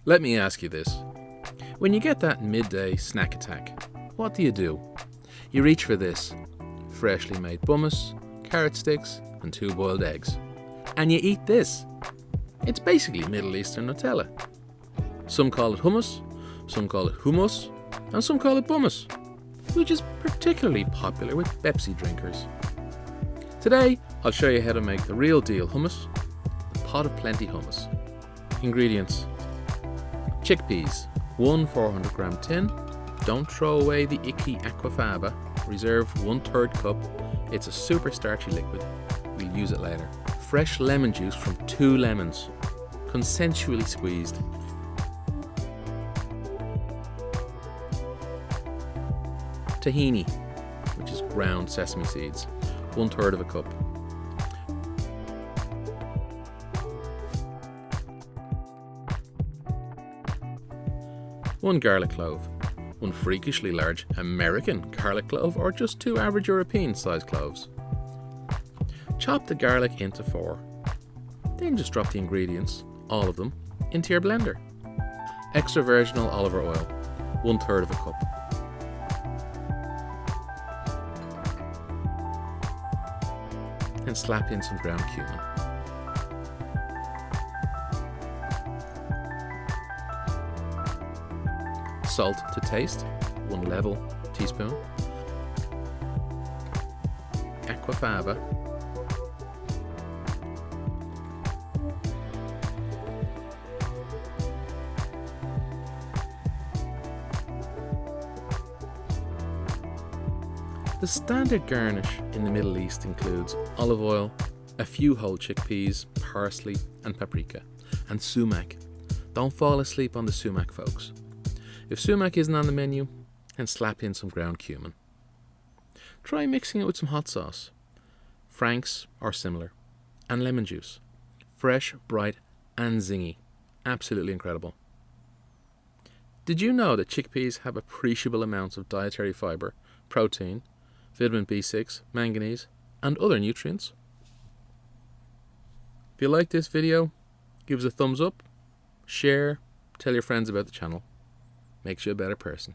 Let me ask you this. When you get that midday snack attack, what do? You reach for this. Freshly made hummus, carrot sticks and 2 boiled eggs. And you eat this. It's basically Middle Eastern Nutella. Some call it hummus, some call it hummus, and some call it bummus, which is particularly popular with Pepsi drinkers. Today, I'll show you how to make the real deal hummus, the pot of plenty hummus. Ingredients: chickpeas, 1 400 gram tin. Don't throw away the icky aquafaba. Reserve 1/3 cup. It's a super starchy liquid. We'll use it later. Fresh lemon juice from 2 lemons, consensually squeezed. Tahini, which is ground sesame seeds, 1/3 of a cup. One garlic clove, 1 freakishly large American garlic clove, or just 2 average European sized cloves. Chop the garlic into 4. Then just drop the ingredients, all of them, into your blender. Extra virgin olive oil, 1/3 of a cup. And slap in some ground cumin. Salt to taste, 1 level teaspoon. Aquafaba. The standard garnish in the Middle East includes olive oil, a few whole chickpeas, parsley and paprika, and sumac. Don't fall asleep on the sumac, folks. If sumac isn't on the menu, then slap in some ground cumin. Try mixing it with some hot sauce, Frank's or similar, and lemon juice. Fresh, bright and zingy. Absolutely incredible. Did you know that chickpeas have appreciable amounts of dietary fibre, protein, vitamin B6, manganese, and other nutrients? If you like this video, give us a thumbs up, share, tell your friends about the channel. Makes you a better person.